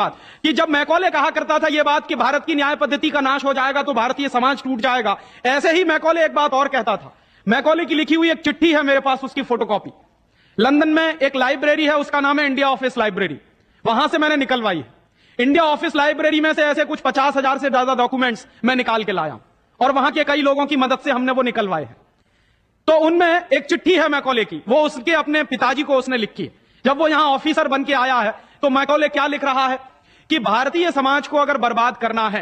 कि जब मैकॉले कहा करता था यह बात कि भारत की न्याय पद्धति का नाश हो जाएगा तो भारतीय समाज टूट जाएगा, ऐसे ही मैकॉले एक बात और कहता था। मैकॉले की लिखी हुई एक चिट्ठी है मेरे पास, उसकी फोटोकॉपी। लंदन में एक लाइब्रेरी है, उसका नाम है इंडिया ऑफिस लाइब्रेरी, वहां से मैंने निकलवाई है। इंडिया ऑफिस लाइब्रेरी में से ऐसे कुछ 50,000 से ज्यादा डॉक्यूमेंट्स मैं निकाल के लाया और वहां के कई लोगों की मदद से हमने वो निकलवाए हैं। तो उनमें एक चिट्ठी है मैकॉले की, वो उसके अपने पिताजी को उसने लिखी है। जब वो यहां ऑफिसर बन के आया है तो मैकॉले क्या लिख रहा है कि भारतीय समाज को अगर बर्बाद करना है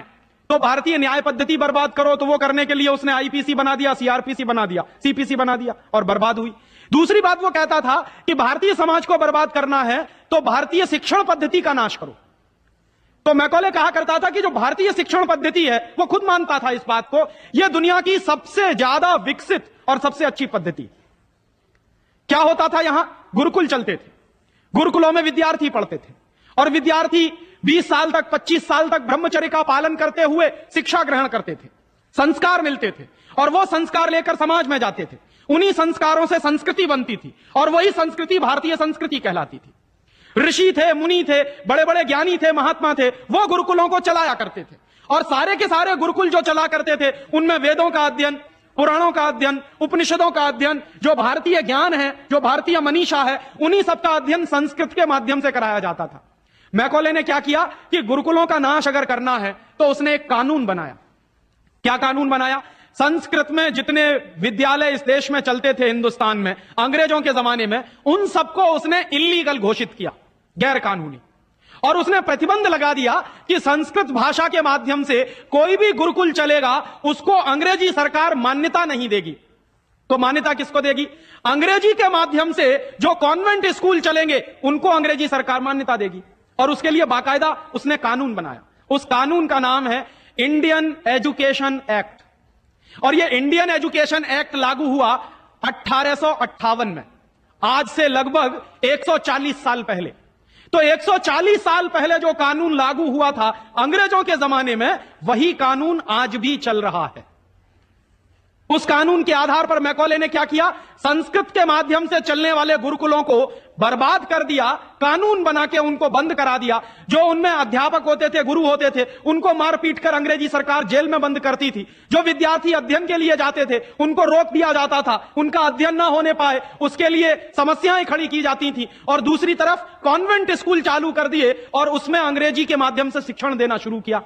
तो भारतीय न्याय पद्धति बर्बाद करो। तो वो करने के लिए उसने आईपीसी बना दिया, सीआरपीसी बना दिया, सीपीसी बना दिया और बर्बाद हुई। दूसरी बात वो कहता था कि भारतीय समाज को बर्बाद करना है तो भारतीय शिक्षण पद्धति का नाश करो। तो मैकॉले कहा करता था कि जो भारतीय शिक्षण पद्धति है, वो खुद मानता था इस बात को, यह दुनिया की सबसे ज्यादा विकसित और सबसे अच्छी पद्धति। क्या होता था, यहां गुरुकुल चलते थे, गुरुकुलों में विद्यार्थी पढ़ते थे और विद्यार्थी 20 साल तक 25 साल तक ब्रह्मचर्य का पालन करते हुए शिक्षा ग्रहण करते थे, संस्कार मिलते थे और वो संस्कार लेकर समाज में जाते थे। उन्हीं संस्कारों से संस्कृति बनती थी और वही संस्कृति भारतीय संस्कृति कहलाती थी। ऋषि थे, मुनि थे, बड़े बड़े ज्ञानी थे, महात्मा थे, वो गुरुकुलों को चलाया करते थे और सारे के सारे गुरुकुल जो चला करते थे उनमें वेदों का अध्ययन, पुराणों का अध्ययन, उपनिषदों का अध्ययन, जो भारतीय ज्ञान है, जो भारतीय मनीषा है, उन्हीं सबका अध्ययन संस्कृत के माध्यम से कराया जाता था। मैकॉले ने क्या किया कि गुरुकुलों का नाश अगर करना है तो उसने एक कानून बनाया। क्या कानून बनाया? संस्कृत में जितने विद्यालय इस देश में चलते थे हिंदुस्तान में अंग्रेजों के जमाने में, उन सबको उसने इल्लीगल घोषित किया, गैर कानूनी। और उसने प्रतिबंध लगा दिया कि संस्कृत भाषा के माध्यम से कोई भी गुरुकुल चलेगा उसको अंग्रेजी सरकार मान्यता नहीं देगी। तो मान्यता किसको देगी? अंग्रेजी के माध्यम से जो कॉन्वेंट स्कूल चलेंगे उनको अंग्रेजी सरकार मान्यता देगी। और उसके लिए बाकायदा उसने कानून बनाया। उस कानून का नाम है इंडियन एजुकेशन एक्ट। और यह इंडियन एजुकेशन एक्ट लागू हुआ 1858 में, आज से लगभग 140 साल पहले। तो 140 साल पहले जो कानून लागू हुआ था अंग्रेजों के जमाने में, वही कानून आज भी चल रहा है। उस कानून के आधार पर मैकॉले ने क्या किया? संस्कृत के माध्यम से चलने वाले गुरुकुलों को बर्बाद कर दिया, कानून बना के उनको बंद करा दिया। जो उनमें अध्यापक होते थे, गुरु होते थे, उनको मार पीट कर अंग्रेजी सरकार जेल में बंद करती थी। जो विद्यार्थी अध्ययन के लिए जाते थे उनको रोक दिया जाता था, उनका अध्ययन ना होने पाए उसके लिए समस्याएं खड़ी की जाती थी। और दूसरी तरफ कॉन्वेंट स्कूल चालू कर दिए और उसमें अंग्रेजी के माध्यम से शिक्षण देना शुरू किया।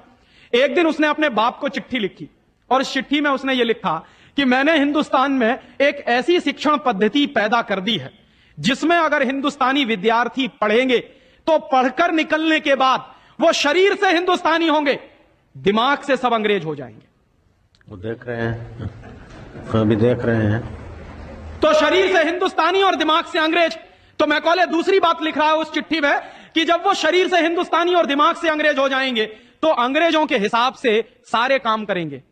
एक दिन उसने अपने बाप को चिट्ठी लिखी और इस चिट्ठी में उसने ये लिखा कि मैंने हिंदुस्तान में एक ऐसी शिक्षण पद्धति पैदा कर दी है जिसमें अगर हिंदुस्तानी विद्यार्थी पढ़ेंगे तो पढ़कर निकलने के बाद वो शरीर से हिंदुस्तानी होंगे, दिमाग से सब अंग्रेज हो जाएंगे। वो देख रहे हैं, अभी देख रहे हैं। तो शरीर से हिंदुस्तानी और दिमाग से अंग्रेज। तो मैकॉले दूसरी बात लिख रहा है उस चिट्ठी में कि जब वो शरीर से हिंदुस्तानी और दिमाग से अंग्रेज हो जाएंगे तो अंग्रेजों के हिसाब से सारे काम करेंगे।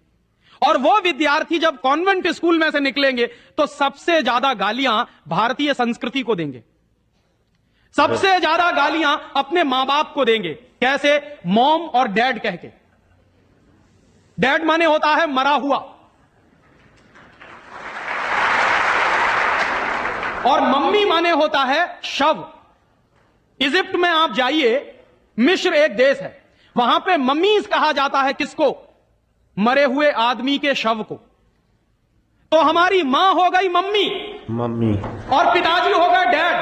और वो विद्यार्थी जब कॉन्वेंट स्कूल में से निकलेंगे तो सबसे ज्यादा गालियां भारतीय संस्कृति को देंगे, सबसे ज्यादा गालियां अपने मां बाप को देंगे। कैसे? मॉम और डैड कह के। डैड माने होता है मरा हुआ और मम्मी माने होता है शव। इजिप्ट में आप जाइए, मिस्र एक देश है, वहां पे मम्मीज कहा जाता है किसको? मरे हुए आदमी के शव को। तो हमारी मां हो गई मम्मी, मम्मी, और पिताजी हो गए डैड।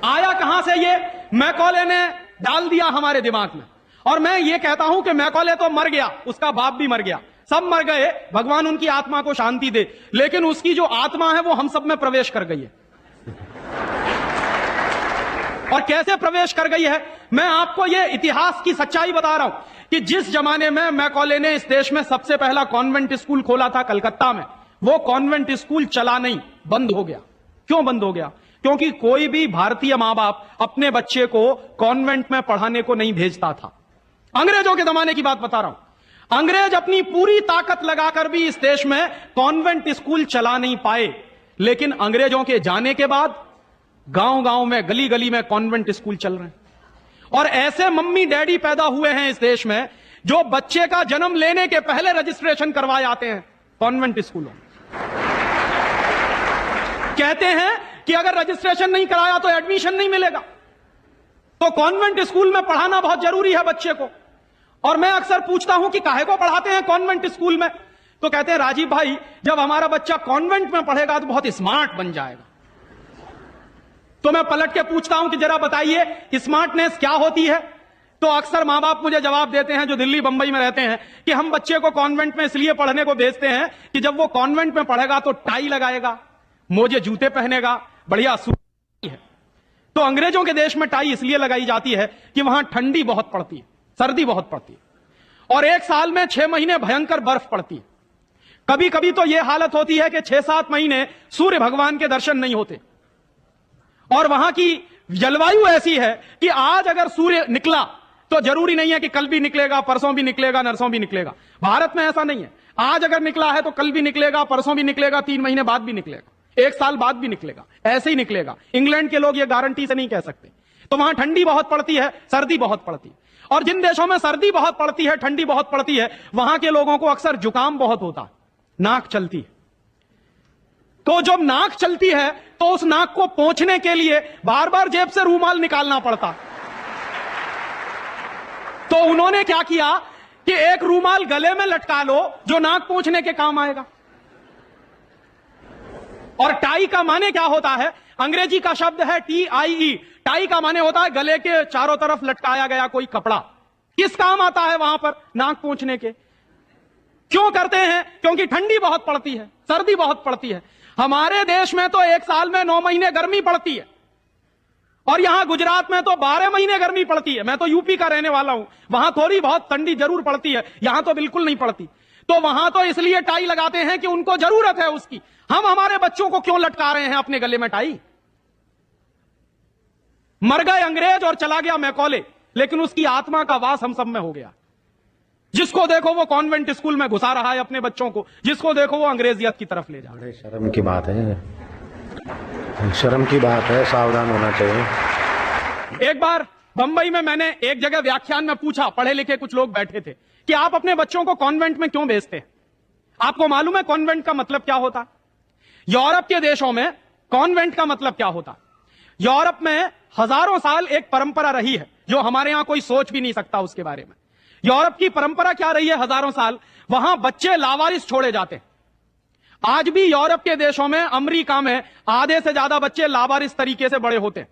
आया कहां से ये? मैकॉले ने डाल दिया हमारे दिमाग में। और मैं ये कहता हूं कि मैकॉले तो मर गया, उसका बाप भी मर गया, सब मर गए, भगवान उनकी आत्मा को शांति दे, लेकिन उसकी जो आत्मा है वो हम सब में प्रवेश कर गई है। और कैसे प्रवेश कर गई है? मैं आपको यह इतिहास की सच्चाई बता रहा हूं कि जिस जमाने में मैकॉले ने इस देश में सबसे पहला कॉन्वेंट स्कूल खोला था कलकत्ता में, वो कॉन्वेंट स्कूल चला नहीं, बंद हो गया। क्यों बंद हो गया? क्योंकि कोई भी भारतीय मां बाप अपने बच्चे को कॉन्वेंट में पढ़ाने को नहीं भेजता था। अंग्रेजों के जमाने की बात बता रहा हूं। अंग्रेज अपनी पूरी ताकत लगाकर भी इस देश में कॉन्वेंट स्कूल चला नहीं पाए, लेकिन अंग्रेजों के जाने के बाद गांव गांव में, गली गली में कॉन्वेंट स्कूल चल रहे हैं। और ऐसे मम्मी डैडी पैदा हुए हैं इस देश में जो बच्चे का जन्म लेने के पहले रजिस्ट्रेशन करवाए आते हैं कॉन्वेंट स्कूलों। कहते हैं कि अगर रजिस्ट्रेशन नहीं कराया तो एडमिशन नहीं मिलेगा। तो कॉन्वेंट स्कूल में पढ़ाना बहुत जरूरी है बच्चे को। और मैं अक्सर पूछता हूं कि काहे को पढ़ाते हैं कॉन्वेंट स्कूल में, तो कहते हैं राजीव भाई जब हमारा बच्चा कॉन्वेंट में पढ़ेगा तो बहुत स्मार्ट बन जाएगा। तो मैं पलट के पूछता हूं कि जरा बताइए स्मार्टनेस क्या होती है। तो अक्सर मां बाप मुझे जवाब देते हैं जो दिल्ली बंबई में रहते हैं कि हम बच्चे को कॉन्वेंट में इसलिए पढ़ने को भेजते हैं कि जब वो कॉन्वेंट में पढ़ेगा तो टाई लगाएगा, मोजे जूते पहनेगा, बढ़िया सूट है। तो अंग्रेजों के देश में टाई इसलिए लगाई जाती है कि वहां ठंडी बहुत पड़ती है, सर्दी बहुत पड़ती है और एक साल में 6 महीने भयंकर बर्फ पड़ती है। कभी कभी तो यह हालत होती है कि 6-7 महीने सूर्य भगवान के दर्शन नहीं होते। और वहां की जलवायु ऐसी है कि आज अगर सूर्य निकला तो जरूरी नहीं है कि कल भी निकलेगा, परसों भी निकलेगा, नरसों भी निकलेगा। भारत में ऐसा नहीं है, आज अगर निकला है तो कल भी निकलेगा, परसों भी निकलेगा, 3 महीने बाद भी निकलेगा, 1 साल बाद भी निकलेगा, ऐसे ही निकलेगा। इंग्लैंड के लोग ये गारंटी से नहीं कह सकते। तो वहां ठंडी बहुत पड़ती है, सर्दी बहुत पड़ती है। और जिन देशों में सर्दी बहुत पड़ती है, ठंडी बहुत पड़ती है, वहां के लोगों को अक्सर जुकाम बहुत होता है, नाक चलती है। तो जब नाक चलती है तो उस नाक को पोंछने के लिए बार बार जेब से रूमाल निकालना पड़ता। तो उन्होंने क्या किया कि एक रूमाल गले में लटका लो जो नाक पोंछने के काम आएगा। और टाई का माने क्या होता है, अंग्रेजी का शब्द है TIE। टाई का माने होता है गले के चारों तरफ लटकाया गया कोई कपड़ा। किस काम आता है वहां पर, नाक पोंछने के। क्यों करते हैं, क्योंकि ठंडी बहुत पड़ती है, सर्दी बहुत पड़ती है। हमारे देश में तो 1 साल में 9 महीने गर्मी पड़ती है और यहां गुजरात में तो 12 महीने गर्मी पड़ती है। मैं तो यूपी का रहने वाला हूं, वहां थोड़ी बहुत ठंडी जरूर पड़ती है, यहां तो बिल्कुल नहीं पड़ती। तो वहां तो इसलिए टाई लगाते हैं कि उनको जरूरत है उसकी। हम हमारे बच्चों को क्यों लटका रहे हैं अपने गले में टाई। मर गए अंग्रेज और चला गया मैकॉले, लेकिन उसकी आत्मा का वास हम सब में हो गया। जिसको देखो वो कॉन्वेंट स्कूल में घुसा रहा है अपने बच्चों को, जिसको देखो वो अंग्रेजियत की तरफ ले जा रहा है। बड़े शर्म की बात है, शर्म की बात है, सावधान होना चाहिए। एक बार बंबई में मैंने एक जगह व्याख्यान में पूछा, पढ़े लिखे कुछ लोग बैठे थे, कि आप अपने बच्चों को कॉन्वेंट में क्यों भेजते हैं। आपको मालूम है कॉन्वेंट का मतलब क्या होता है। यूरोप के देशों में कॉन्वेंट का मतलब क्या होता है। यूरोप में हजारों साल एक परंपरा रही है जो हमारे यहां कोई सोच भी नहीं सकता उसके बारे में। यूरोप की परंपरा क्या रही है हजारों साल, वहां बच्चे लावारिस छोड़े जाते हैं। आज भी यूरोप के देशों में, अमेरिका में आधे से ज्यादा बच्चे लावारिस तरीके से बड़े होते हैं।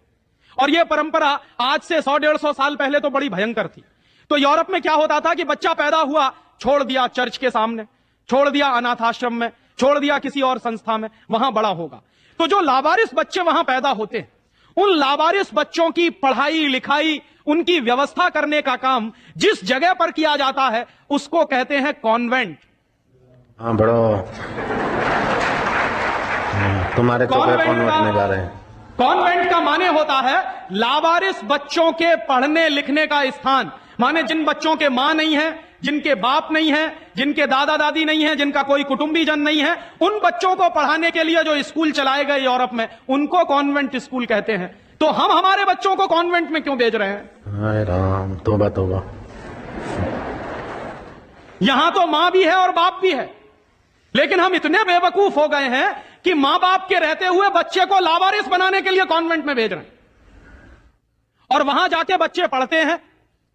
और यह परंपरा आज से 100-150 साल पहले तो बड़ी भयंकर थी। तो यूरोप में क्या होता था कि बच्चा पैदा हुआ, छोड़ दिया चर्च के सामने, छोड़ दिया अनाथ आश्रम में, छोड़ दिया किसी और संस्था में, वहां बड़ा होगा। तो जो लावारिस बच्चे वहां पैदा होते हैं, उन लावारिस बच्चों की पढ़ाई लिखाई, उनकी व्यवस्था करने का काम जिस जगह पर किया जाता है उसको कहते हैं कॉन्वेंट। हाँ बड़ो, तुम्हारे छोकरे कॉन्वेंट में जा रहे हैं। कॉन्वेंट का माने होता है लावारिस बच्चों के पढ़ने लिखने का स्थान। माने जिन बच्चों के मां नहीं है, जिनके बाप नहीं है, जिनके दादा दादी नहीं है, जिनका कोई कुटुंबीजन नहीं है, उन बच्चों को पढ़ाने के लिए जो स्कूल चलाए गए यूरोप में, उनको कॉन्वेंट स्कूल कहते हैं। तो हम हमारे बच्चों को कॉन्वेंट में क्यों भेज रहे हैं। हाय राम, तौबा तौबा। यहां तो मां भी है और बाप भी है, लेकिन हम इतने बेवकूफ हो गए हैं कि मां बाप के रहते हुए बच्चे को लावारिस बनाने के लिए कॉन्वेंट में भेज रहे हैं। और वहां जाके बच्चे पढ़ते हैं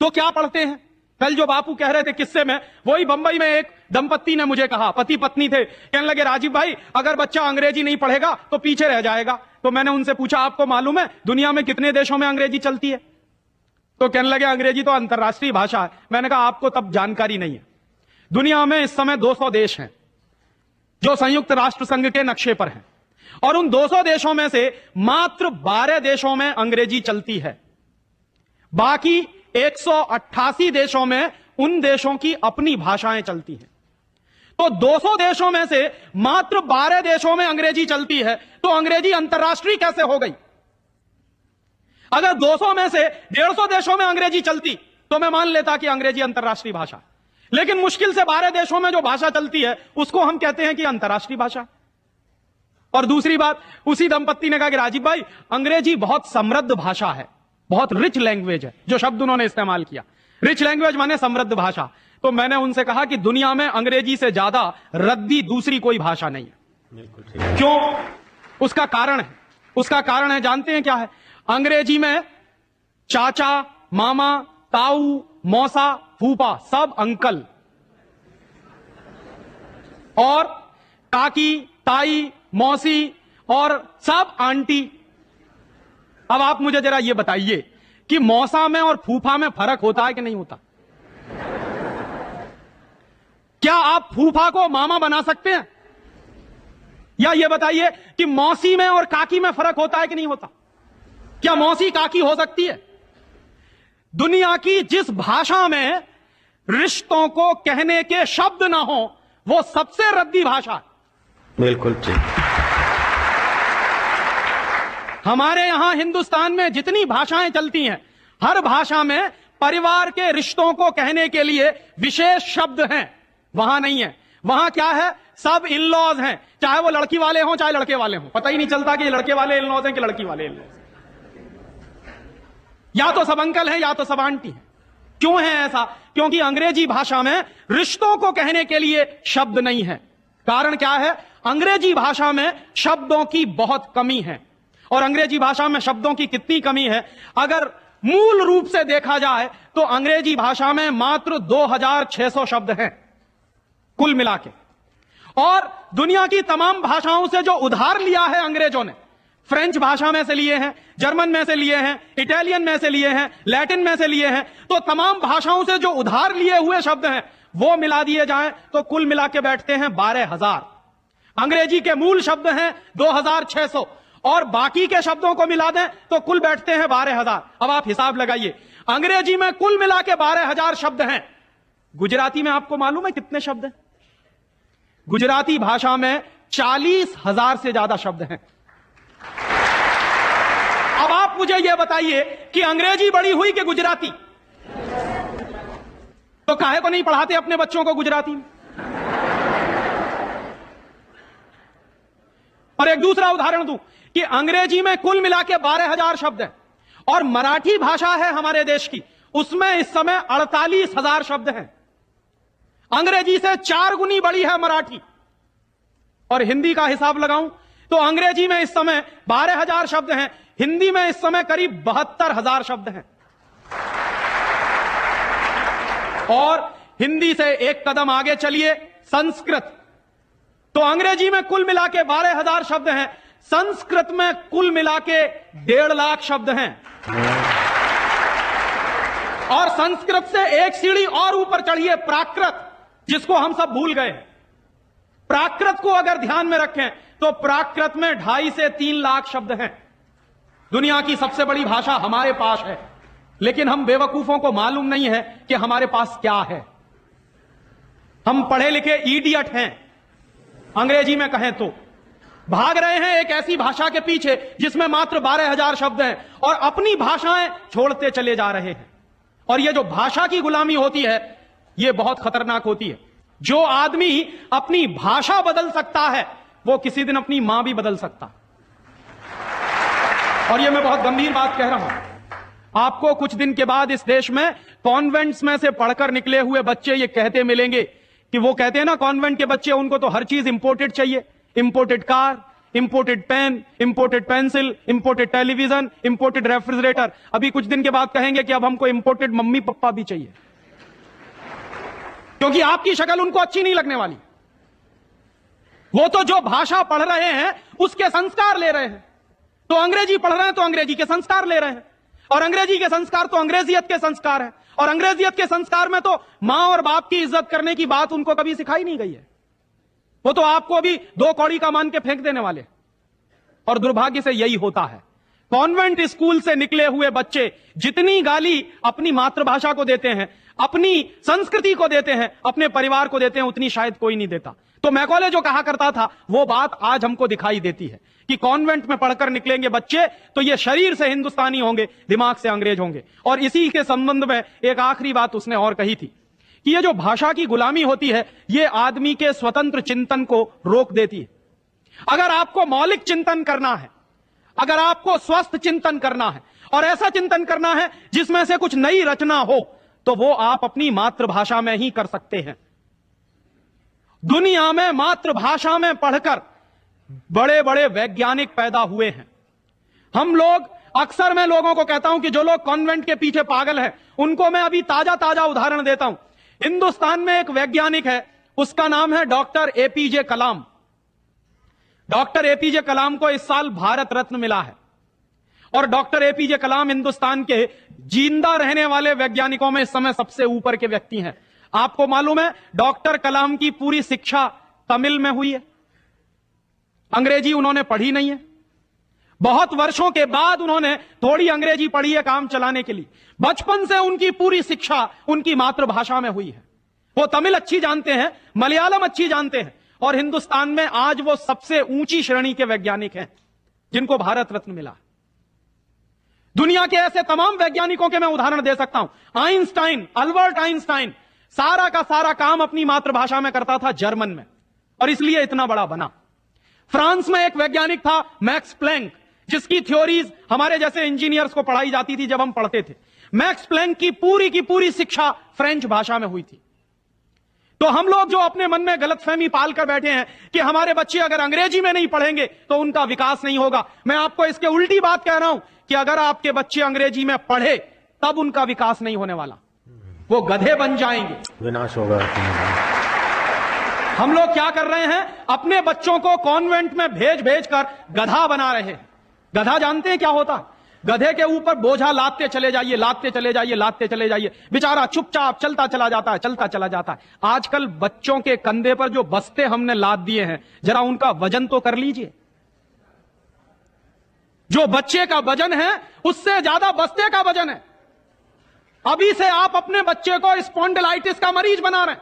तो क्या पढ़ते हैं। कल जो बापू कह रहे थे किस्से में, वही बंबई में एक दंपत्ति ने मुझे कहा, पति पत्नी थे, कहने लगे राजीव भाई अगर बच्चा अंग्रेजी नहीं पढ़ेगा तो पीछे रह जाएगा। तो मैंने उनसे पूछा आपको मालूम है दुनिया में कितने देशों में अंग्रेजी चलती है। तो कहने लगे अंग्रेजी तो अंतरराष्ट्रीय भाषा है। मैंने कहा आपको तब जानकारी नहीं है। दुनिया में इस समय 200 देश हैं जो संयुक्त राष्ट्र संघ के नक्शे पर हैं, और उन 200 देशों में से मात्र 12 देशों में अंग्रेजी चलती है। बाकी 188 देशों में उन देशों की अपनी भाषाएं चलती हैं। तो 200 देशों में से मात्र 12 देशों में अंग्रेजी चलती है, तो अंग्रेजी अंतरराष्ट्रीय कैसे हो गई। अगर 200 में से 150 देशों में अंग्रेजी चलती तो मैं मान लेता कि अंग्रेजी अंतरराष्ट्रीय भाषा, लेकिन मुश्किल से 12 देशों में जो भाषा चलती है उसको हम कहते हैं कि अंतरराष्ट्रीय भाषा। और दूसरी बात, उसी दंपत्ति ने कहा कि राजीव भाई अंग्रेजी बहुत समृद्ध भाषा है, बहुत रिच लैंग्वेज है। जो शब्द उन्होंने इस्तेमाल किया, रिच लैंग्वेज माने समृद्ध भाषा। तो मैंने उनसे कहा कि दुनिया में अंग्रेजी से ज्यादा रद्दी दूसरी कोई भाषा नहीं है। बिल्कुल ठीक है। क्यों, उसका कारण है। उसका कारण है, जानते हैं क्या है? अंग्रेजी में चाचा, मामा, ताऊ, मौसा, फूफा सब अंकल, और काकी, ताई, मौसी और सब आंटी। अब आप मुझे जरा यह बताइए कि मौसा में और फूफा में फर्क होता है कि नहीं होता? क्या आप फूफा को मामा बना सकते हैं? या यह बताइए कि मौसी में और काकी में फर्क होता है कि नहीं होता? क्या मौसी काकी हो सकती है? दुनिया की जिस भाषा में रिश्तों को कहने के शब्द ना हो, वो सबसे रद्दी भाषा है। बिल्कुल ठीक। हमारे यहां हिंदुस्तान में जितनी भाषाएं चलती हैं, हर भाषा में परिवार के रिश्तों को कहने के लिए विशेष शब्द हैं। वहां नहीं है। वहां क्या है? सब इन लॉज हैं, चाहे वो लड़की वाले हों चाहे लड़के वाले हों। पता ही नहीं चलता कि ये लड़के वाले इन लॉज हैं कि लड़की वाले इन लॉज। या तो सब अंकल हैं या तो सब आंटी हैं। क्यों है ऐसा? क्योंकि अंग्रेजी भाषा में रिश्तों को कहने के लिए शब्द नहीं है। कारण क्या है? अंग्रेजी भाषा में शब्दों की बहुत कमी है। और अंग्रेजी भाषा में शब्दों की कितनी कमी है? अगर मूल रूप से देखा जाए तो अंग्रेजी भाषा में मात्र 2600 शब्द हैं कुल मिला के। और दुनिया की तमाम भाषाओं से जो उधार लिया है अंग्रेजों ने, फ्रेंच भाषा में से लिए हैं, जर्मन में से लिए हैं, इटालियन में से लिए हैं, लैटिन में से लिए हैं, तो तमाम भाषाओं से जो उधार लिए हुए शब्द हैं वो मिला दिए जाएं तो कुल मिला के बैठते हैं 12,000। अंग्रेजी के मूल शब्द हैं 2600 और बाकी के शब्दों को मिला दें तो कुल बैठते हैं 12,000। अब आप हिसाब लगाइए, अंग्रेजी में कुल मिला के 12,000 शब्द हैं। गुजराती में आपको मालूम है कितने शब्द हैं? गुजराती भाषा में 40,000 से ज्यादा शब्द हैं। अब आप मुझे यह बताइए कि अंग्रेजी बड़ी हुई कि गुजराती? तो काहे को नहीं पढ़ाते अपने बच्चों को गुजराती में? और एक दूसरा उदाहरण दूं कि अंग्रेजी में कुल मिला के 12,000 शब्द हैं और मराठी भाषा है हमारे देश की, उसमें इस समय 48,000 शब्द हैं। अंग्रेजी से 4 गुनी बड़ी है मराठी। और हिंदी का हिसाब लगाऊं तो अंग्रेजी में इस समय 12,000 शब्द हैं, हिंदी में इस समय करीब 72,000 शब्द हैं। और हिंदी से एक कदम आगे चलिए, संस्कृत। तो अंग्रेजी में कुल मिला के 12,000 शब्द हैं, संस्कृत में कुल मिला के 1.5 लाख शब्द हैं। और संस्कृत से एक सीढ़ी और ऊपर चढ़िए, प्राकृत, जिसको हम सब भूल गए। प्राकृत को अगर ध्यान में रखें तो प्राकृत में 2.5 से 3 लाख शब्द हैं। दुनिया की सबसे बड़ी भाषा हमारे पास है, लेकिन हम बेवकूफों को मालूम नहीं है कि हमारे पास क्या है। हम पढ़े लिखे इडियट हैं, अंग्रेजी में कहें तो भाग रहे हैं एक ऐसी भाषा के पीछे जिसमें मात्र 12,000 शब्द हैं और अपनी भाषाएं छोड़ते चले जा रहे हैं। और यह जो भाषा की गुलामी होती है, यह बहुत खतरनाक होती है। जो आदमी अपनी भाषा बदल सकता है वो किसी दिन अपनी मां भी बदल सकता। और यह मैं बहुत गंभीर बात कह रहा हूं। आपको कुछ दिन के बाद इस देश में कॉन्वेंट्स में से पढ़कर निकले हुए बच्चे ये कहते मिलेंगे कि वो कहते हैं ना, कॉन्वेंट के बच्चे, उनको तो हर चीज इंपोर्टेड चाहिए। Imported car, imported pen, imported pencil, imported television, imported refrigerator. अभी कुछ दिन के बाद कहेंगे कि अब हमको इंपोर्टेड मम्मी पापा भी चाहिए, क्योंकि आपकी शक्ल उनको अच्छी नहीं लगने वाली। वो तो जो भाषा पढ़ रहे हैं उसके संस्कार ले रहे हैं। तो अंग्रेजी पढ़ रहे हैं तो अंग्रेजी के संस्कार ले रहे हैं, और अंग्रेजी के संस्कार तो अंग्रेजियत के संस्कार है। और अंग्रेजियत के संस्कार में तो मां और बाप की इज्जत करने की बात उनको कभी सिखाई नहीं गई है। वो तो आपको भी 2 कौड़ी का मान के फेंक देने वाले। और दुर्भाग्य से यही होता है। कॉन्वेंट स्कूल से निकले हुए बच्चे जितनी गाली अपनी मातृभाषा को देते हैं, अपनी संस्कृति को देते हैं, अपने परिवार को देते हैं, उतनी शायद कोई नहीं देता। तो मैकॉले जो कहा करता था वो बात आज हमको दिखाई देती है कि कॉन्वेंट में पढ़कर निकलेंगे बच्चे तो ये शरीर से हिंदुस्तानी होंगे, दिमाग से अंग्रेज होंगे। और इसी के संबंध में एक आखिरी बात उसने और कही थी कि ये जो भाषा की गुलामी होती है, ये आदमी के स्वतंत्र चिंतन को रोक देती है। अगर आपको मौलिक चिंतन करना है, अगर आपको स्वस्थ चिंतन करना है और ऐसा चिंतन करना है जिसमें से कुछ नई रचना हो, तो वो आप अपनी मातृभाषा में ही कर सकते हैं। दुनिया में मातृभाषा में पढ़कर बड़े बड़े वैज्ञानिक पैदा हुए हैं, हम लोग, अक्सर मैं लोगों को कहता हूं कि जो लोग कॉन्वेंट के पीछे पागल हैं, उनको मैं अभी ताजा ताजा उदाहरण देता हूं। हिंदुस्तान में एक वैज्ञानिक है, उसका नाम है डॉक्टर एपीजे कलाम। डॉक्टर एपीजे कलाम को इस साल भारत रत्न मिला है। और डॉक्टर एपीजे कलाम हिंदुस्तान के जिंदा रहने वाले वैज्ञानिकों में इस समय सबसे ऊपर के व्यक्ति हैं। आपको मालूम है, डॉक्टर कलाम की पूरी शिक्षा तमिल में हुई है, अंग्रेजी उन्होंने पढ़ी नहीं है। बहुत वर्षों के बाद उन्होंने थोड़ी अंग्रेजी पढ़ी है काम चलाने के लिए। बचपन से उनकी पूरी शिक्षा उनकी मातृभाषा में हुई है। वो तमिल अच्छी जानते हैं, मलयालम अच्छी जानते हैं, और हिंदुस्तान में आज वो सबसे ऊंची श्रेणी के वैज्ञानिक हैं जिनको भारत रत्न मिला। दुनिया के ऐसे तमाम वैज्ञानिकों के मैं उदाहरण दे सकता हूं। आइंस्टाइन, अल्बर्ट आइंस्टाइन सारा का सारा काम अपनी मातृभाषा में करता था, जर्मन में, और इसलिए इतना बड़ा बना। फ्रांस में एक वैज्ञानिक था मैक्स प्लैंक, जिसकी थ्योरीज हमारे जैसे इंजीनियर्स को पढ़ाई जाती थी जब हम पढ़ते थे। मैक्स प्लैंक की पूरी शिक्षा फ्रेंच भाषा में हुई थी। तो हम लोग जो अपने मन में गलतफहमी पाल कर बैठे हैं कि हमारे बच्चे अगर अंग्रेजी में नहीं पढ़ेंगे तो उनका विकास नहीं होगा, मैं आपको इसके उल्टी बात कह रहा हूं कि अगर आपके बच्चे अंग्रेजी में पढ़े तब उनका विकास नहीं होने वाला, वो गधे बन जाएंगे, विनाश होगा। हम लोग क्या कर रहे हैं, अपने बच्चों को कॉन्वेंट में भेज भेज कर गधा बना रहे हैं। गधा जानते हैं क्या होता है? गधे के ऊपर बोझा लादते चले जाइए, लादते चले जाइए, लादते चले जाइए, बेचारा चुपचाप चलता चला जाता है, चलता चला जाता है। आजकल बच्चों के कंधे पर जो बस्ते हमने लाद दिए हैं, जरा उनका वजन तो कर लीजिए। जो बच्चे का वजन है उससे ज्यादा बस्ते का वजन है। अभी से आप अपने बच्चे को स्पॉन्डिलाइटिस का मरीज बना रहे हैं।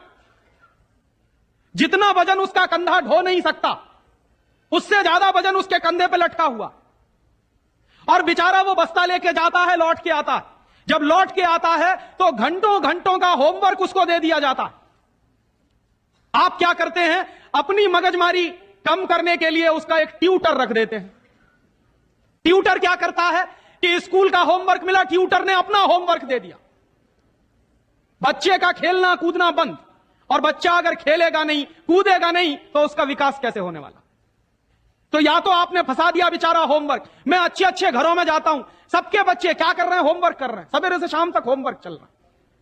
जितना वजन उसका कंधा ढो नहीं सकता, उससे ज्यादा वजन उसके कंधे पे लटका हुआ, और बेचारा वो बस्ता लेके जाता है, लौट के आता है। जब लौट के आता है तो घंटों घंटों का होमवर्क उसको दे दिया जाता है। आप क्या करते हैं, अपनी मगजमारी कम करने के लिए उसका एक ट्यूटर रख देते हैं। ट्यूटर क्या करता है कि स्कूल का होमवर्क मिला, ट्यूटर ने अपना होमवर्क दे दिया। बच्चे का खेलना कूदना बंद, और बच्चा अगर खेलेगा नहीं, कूदेगा नहीं, तो उसका विकास कैसे होने वाला? तो या तो आपने फंसा दिया बेचारा होमवर्क। मैं अच्छे अच्छे घरों में जाता हूं, सबके बच्चे क्या कर रहे हैं, होमवर्क कर रहे हैं, सवेरे से शाम तक होमवर्क चल रहा है,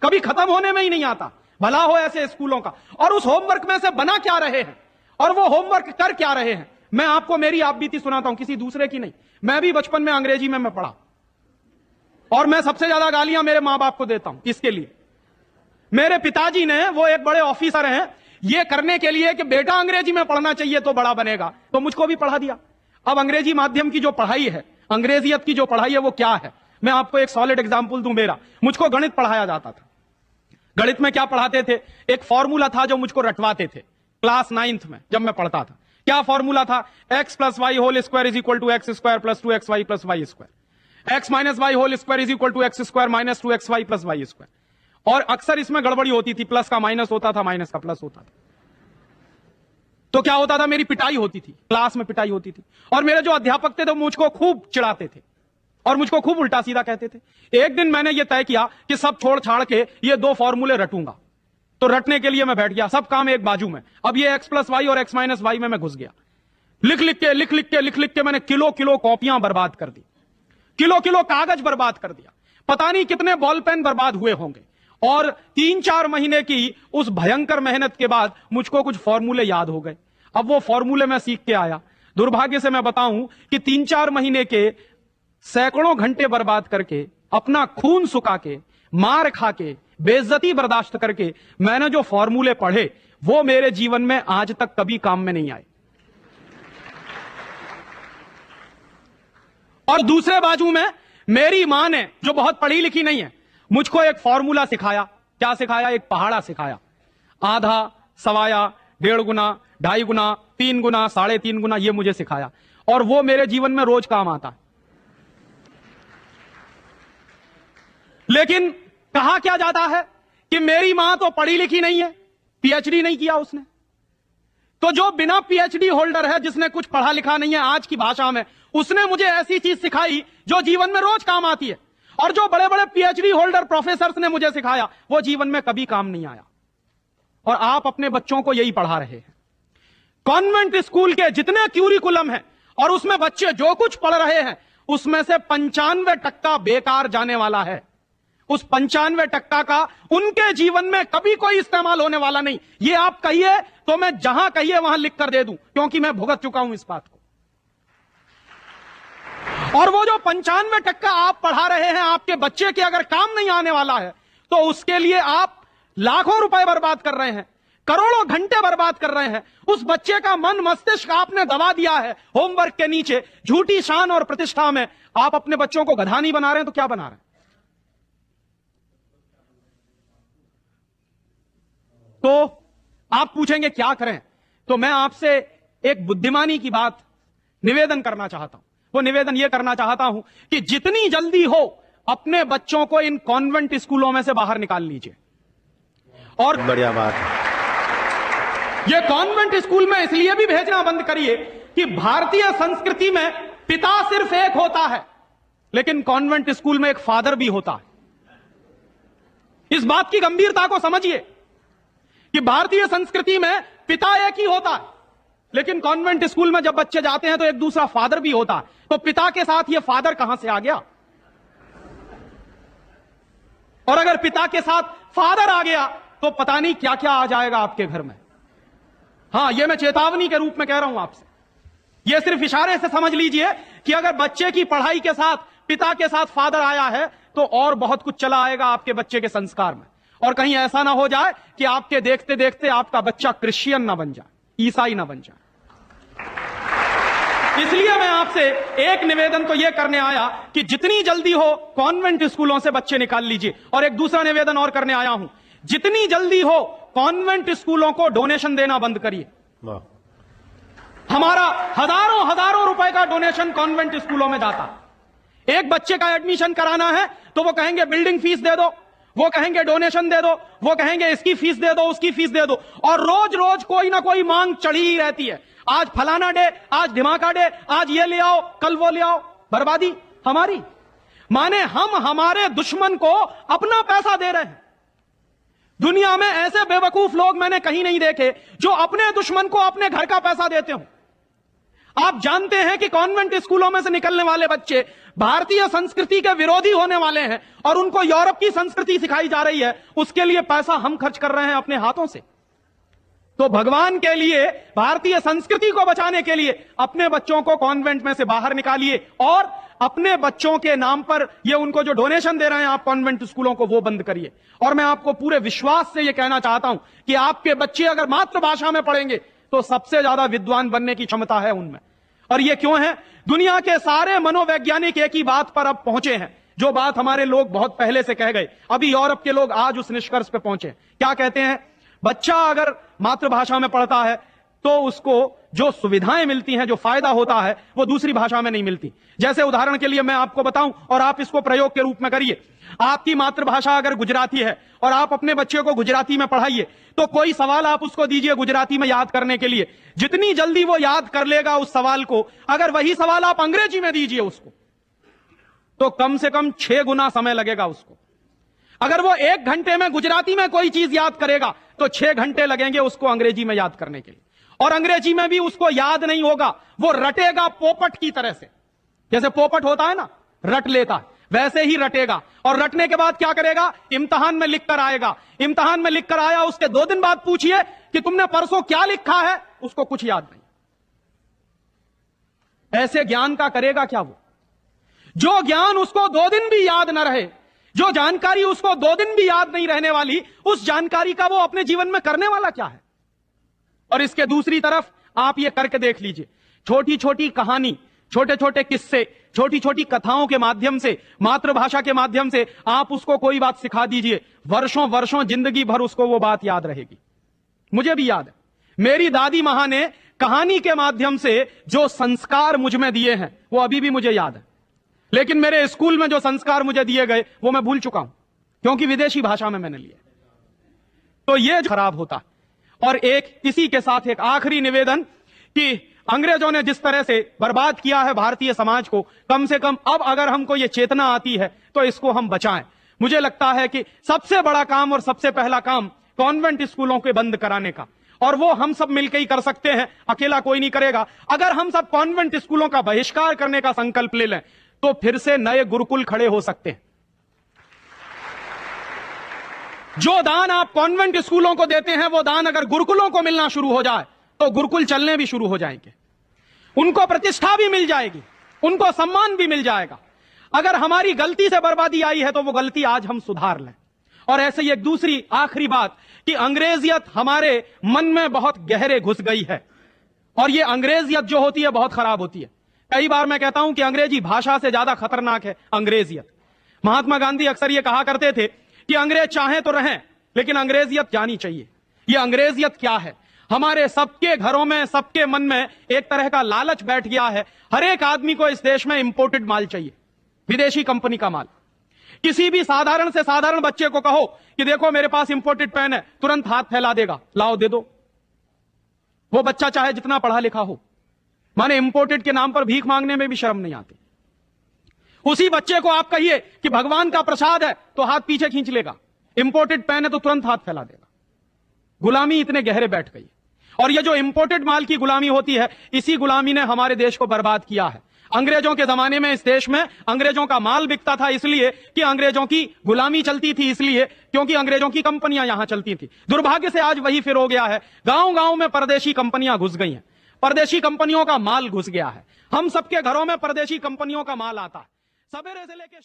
कभी खत्म होने में ही नहीं आता। भला हो ऐसे स्कूलों का। और उस होमवर्क में से बना क्या रहे हैं, और वो होमवर्क कर क्या रहे हैं? मैं आपको मेरी आप बीती सुनाता हूं, किसी दूसरे की नहीं। मैं भी बचपन में अंग्रेजी में मैं पढ़ा, और मैं सबसे ज्यादा गालियां मेरे मां बाप को देता हूं। इसके लिए मेरे पिताजी ने, वो एक बड़े ऑफिसर हैं, ये करने के लिए कि बेटा अंग्रेजी में पढ़ना चाहिए तो बड़ा बनेगा, तो मुझको भी पढ़ा दिया। अब अंग्रेजी माध्यम की जो पढ़ाई है, अंग्रेजियत की जो पढ़ाई है, वो क्या है? मैं आपको एक सॉलिड एग्जांपल दूं। मुझको गणित पढ़ाया जाता था। गणित में क्या पढ़ाते थे? एक फॉर्मूला था जो मुझको रटवाते थे क्लास 9th में जब मैं पढ़ता था। क्या फॉर्मूला था? x + y whole square is equal to x² + 2xy + y², x - y whole square is equal to x² - 2xy + y²। और अक्सर इसमें गड़बड़ी होती थी, प्लस का माइनस होता था, माइनस का प्लस होता था। तो क्या होता था, मेरी पिटाई होती थी, क्लास में पिटाई होती थी। और मेरे जो अध्यापक थे तो मुझको खूब चिढ़ाते थे और मुझको खूब उल्टा सीधा कहते थे। एक दिन मैंने ये तय किया कि सब छोड़ छाड़ के ये 2 फॉर्मूले रटूंगा। तो रटने के लिए मैं बैठ गया, सब काम एक बाजू में। अब ये x + y और x - y में मैं घुस गया। लिख लिख के मैंने किलो किलो कॉपियां बर्बाद कर दी, किलो किलो कागज बर्बाद कर दिया। पता नहीं कितने बॉल पेन बर्बाद हुए होंगे। और 3-4 महीने की उस भयंकर मेहनत के बाद मुझको कुछ फॉर्मूले याद हो गए। अब वो फॉर्मूले मैं सीख के आया। दुर्भाग्य से मैं बताऊं कि 3-4 महीने के सैकड़ों घंटे बर्बाद करके, अपना खून सुखा के, मार खा के, बेइज्जती बर्दाश्त करके मैंने जो फॉर्मूले पढ़े, वो मेरे जीवन में आज तक कभी काम में नहीं आए। और दूसरे बाजू में मेरी मां ने, जो बहुत पढ़ी लिखी नहीं है, मुझको एक फॉर्मूला सिखाया। क्या सिखाया? एक पहाड़ा सिखाया। आधा, सवाया, 1.5 गुना, 2.5 गुना, 3 गुना, 3.5 गुना, ये मुझे सिखाया। और वो मेरे जीवन में रोज काम आता है। लेकिन कहा क्या जाता है कि मेरी मां तो पढ़ी लिखी नहीं है, पीएचडी नहीं किया उसने। तो जो बिना पीएचडी होल्डर है, जिसने कुछ पढ़ा लिखा नहीं है, आज की भाषा में, उसने मुझे ऐसी चीज सिखाई जो जीवन में रोज काम आती है। और जो बड़े बड़े पीएचडी होल्डर प्रोफेसर्स ने मुझे सिखाया, वो जीवन में कभी काम नहीं आया। और आप अपने बच्चों को यही पढ़ा रहे हैं। कॉन्वेंट स्कूल के जितने क्यूरिकुलम हैं और उसमें बच्चे जो कुछ पढ़ रहे हैं, उसमें से 95% बेकार जाने वाला है। उस 95% का उनके जीवन में कभी कोई इस्तेमाल होने वाला नहीं। ये आप कहिए तो मैं जहां कहिए वहां लिख कर दे दूं, क्योंकि मैं भुगत चुका हूं इस बात को। और वो जो 95% आप पढ़ा रहे हैं, आपके बच्चे के अगर काम नहीं आने वाला है, तो उसके लिए आप लाखों रुपए बर्बाद कर रहे हैं, करोड़ों घंटे बर्बाद कर रहे हैं। उस बच्चे का मन मस्तिष्क आपने दबा दिया है होमवर्क के नीचे, झूठी शान और प्रतिष्ठा में। आप अपने बच्चों को गधा नहीं बना रहे हैं तो क्या बना रहे हैं? तो आप पूछेंगे क्या करें, तो मैं आपसे एक बुद्धिमानी की बात निवेदन करना चाहता हूं। वो निवेदन यह करना चाहता हूं कि जितनी जल्दी हो अपने बच्चों को इन कॉन्वेंट स्कूलों में से बाहर निकाल लीजिए। और बढ़िया बात है। ये कॉन्वेंट स्कूल में इसलिए भी भेजना बंद करिए कि भारतीय संस्कृति में पिता सिर्फ एक होता है, लेकिन कॉन्वेंट स्कूल में एक फादर भी होता है। इस बात की गंभीरता को समझिए कि भारतीय संस्कृति में पिता एक ही होता है, लेकिन कॉन्वेंट स्कूल में जब बच्चे जाते हैं तो एक दूसरा फादर भी होता है। तो पिता के साथ ये फादर कहां से आ गया? और अगर पिता के साथ फादर आ गया तो पता नहीं क्या क्या आ जाएगा आपके घर में। हां, यह मैं चेतावनी के रूप में कह रहा हूं आपसे। यह सिर्फ इशारे से समझ लीजिए कि अगर बच्चे की पढ़ाई के साथ पिता के साथ फादर आया है तो और बहुत कुछ चला आएगा आपके बच्चे के संस्कार में। और कहीं ऐसा ना हो जाए कि आपके देखते देखते आपका बच्चा क्रिश्चियन ना बन जाए, ईसाई ना बन जाए। इसलिए मैं आपसे एक निवेदन तो यह करने आया कि जितनी जल्दी हो कॉन्वेंट स्कूलों से बच्चे निकाल लीजिए। और एक दूसरा निवेदन और करने आया हूं, जितनी जल्दी हो कॉन्वेंट स्कूलों को डोनेशन देना बंद करिए। हमारा हजारों हजारों रुपए का डोनेशन कॉन्वेंट स्कूलों में जाता। एक बच्चे का एडमिशन कराना है तो वो कहेंगे बिल्डिंग फीस दे दो, वो कहेंगे डोनेशन दे दो, वो कहेंगे इसकी फीस दे दो, उसकी फीस दे दो, और रोज रोज कोई ना कोई मांग चढ़ी ही रहती है। आज फलाना डे, आज धमाका डे, आज ये ले आओ, कल वो ले आओ। बर्बादी हमारी, माने हम हमारे दुश्मन को अपना पैसा दे रहे हैं। दुनिया में ऐसे बेवकूफ लोग मैंने कहीं नहीं देखे जो अपने दुश्मन को अपने घर का पैसा देते हो। आप जानते हैं कि कॉन्वेंट स्कूलों में से निकलने वाले बच्चे भारतीय संस्कृति के विरोधी होने वाले हैं और उनको यूरोप की संस्कृति सिखाई जा रही है। उसके लिए पैसा हम खर्च कर रहे हैं अपने हाथों से। तो भगवान के लिए, भारतीय संस्कृति को बचाने के लिए अपने बच्चों को कॉन्वेंट में से बाहर निकालिए और अपने बच्चों के नाम पर ये उनको जो डोनेशन दे रहे हैं आप कॉन्वेंट स्कूलों को, वो बंद करिए। और मैं आपको पूरे विश्वास से ये कहना चाहता हूं कि आपके बच्चे अगर मातृभाषा में पढ़ेंगे तो सबसे ज्यादा विद्वान बनने की क्षमता है उनमें। और ये क्यों है? दुनिया के सारे मनोवैज्ञानिक एक ही बात पर अब पहुंचे हैं, जो बात हमारे लोग बहुत पहले से कह गए। अभी यूरोप के लोग आज उस निष्कर्ष पे पहुंचे। क्या कहते हैं? बच्चा अगर मातृभाषा में पढ़ता है तो उसको जो सुविधाएं मिलती हैं, जो फायदा होता है, वो दूसरी भाषा में नहीं मिलती। जैसे उदाहरण के लिए मैं आपको बताऊं और आप इसको प्रयोग के रूप में करिए। आपकी मातृभाषा अगर गुजराती है और आप अपने बच्चे को गुजराती में पढ़ाइए, तो कोई सवाल आप उसको दीजिए गुजराती में याद करने के लिए, जितनी जल्दी वो याद कर लेगा उस सवाल को, अगर वही सवाल आप अंग्रेजी में दीजिए उसको, तो कम से कम 6 गुना समय लगेगा उसको। अगर वो 1 घंटे में गुजराती में कोई चीज याद करेगा तो 6 घंटे लगेंगे उसको अंग्रेजी में याद करने के लिए। और अंग्रेजी में भी उसको याद नहीं होगा, वो रटेगा पोपट की तरह से। जैसे पोपट होता है ना, रट लेता है, वैसे ही रटेगा। और रटने के बाद क्या करेगा? इम्तिहान में लिख कर आएगा। इम्तिहान में लिख कर आया, उसके 2 दिन बाद पूछिए कि तुमने परसों क्या लिखा है, उसको कुछ याद नहीं। ऐसे ज्ञान का करेगा क्या वो? जो ज्ञान उसको 2 दिन भी याद न रहे, जो जानकारी उसको 2 दिन भी याद नहीं रहने वाली, उस जानकारी का वो अपने जीवन में करने वाला क्या है? और इसके दूसरी तरफ आप ये करके देख लीजिए, छोटी छोटी कहानी, छोटे छोटे किस्से, छोटी छोटी कथाओं के माध्यम से, मातृभाषा के माध्यम से आप उसको कोई बात सिखा दीजिए, वर्षों वर्षों जिंदगी भर उसको वो बात याद रहेगी। मुझे भी याद है, मेरी दादी मां ने कहानी के माध्यम से जो संस्कार मुझ में दिए हैं वो अभी भी मुझे याद है। लेकिन मेरे स्कूल में जो संस्कार मुझे दिए गए वो मैं भूल चुका हूं, क्योंकि विदेशी भाषा में मैंने लिए। तो ये खराब होता। और एक इसी के साथ एक आखिरी निवेदन कि अंग्रेजों ने जिस तरह से बर्बाद किया है भारतीय समाज को, कम से कम अब अगर हमको ये चेतना आती है तो इसको हम बचाएं। मुझे लगता है कि सबसे बड़ा काम और सबसे पहला काम कॉन्वेंट स्कूलों के बंद कराने का, और वो हम सब मिलकर ही कर सकते हैं, अकेला कोई नहीं करेगा। अगर हम सब कॉन्वेंट स्कूलों का बहिष्कार करने का संकल्प ले लें तो फिर से नए गुरुकुल खड़े हो सकते हैं। जो दान आप कॉन्वेंट स्कूलों को देते हैं, वो दान अगर गुरुकुलों को मिलना शुरू हो जाए तो गुरुकुल चलने भी शुरू हो जाएंगे, उनको प्रतिष्ठा भी मिल जाएगी, उनको सम्मान भी मिल जाएगा। अगर हमारी गलती से बर्बादी आई है तो वो गलती आज हम सुधार लें। और ऐसे ही एक दूसरी आखिरी बात कि अंग्रेजियत हमारे मन में बहुत गहरे घुस गई है, और ये अंग्रेजियत जो होती है बहुत खराब होती है। कई बार मैं कहता हूं कि अंग्रेजी भाषा से ज्यादा खतरनाक है अंग्रेजियत। महात्मा गांधी अक्सर ये कहा करते थे कि अंग्रेज चाहें तो रहें, लेकिन अंग्रेजियत जानी चाहिए। ये अंग्रेजियत क्या है? हमारे सबके घरों में, सबके मन में एक तरह का लालच बैठ गया है। हर एक आदमी को इस देश में इंपोर्टेड माल चाहिए, विदेशी कंपनी का माल। किसी भी साधारण से साधारण बच्चे को कहो कि देखो मेरे पास इंपोर्टेड पेन है, तुरंत हाथ फैला देगा, लाओ दे दो। वो बच्चा चाहे जितना पढ़ा लिखा हो, माने इंपोर्टेड के नाम पर भीख मांगने में भी शर्म नहीं आती। उसी बच्चे को आप कहिए कि भगवान का प्रसाद है तो हाथ पीछे खींच लेगा, इंपोर्टेड पेन है तो तुरंत हाथ फैला देगा। गुलामी इतने गहरे बैठ गई। और ये जो इंपोर्टेड माल की गुलामी होती है, इसी गुलामी ने हमारे देश को बर्बाद किया है। अंग्रेजों के जमाने में इस देश में अंग्रेजों का माल बिकता था इसलिए कि अंग्रेजों की गुलामी चलती थी, इसलिए क्योंकि अंग्रेजों की कंपनियां यहां चलती थी। दुर्भाग्य से आज वही फिर हो गया है। गांव गांव में परदेशी कंपनियां घुस गई हैं, परदेशी कंपनियों का माल घुस गया है। हम सबके घरों में परदेशी कंपनियों का माल आता है। सवेरे से लेके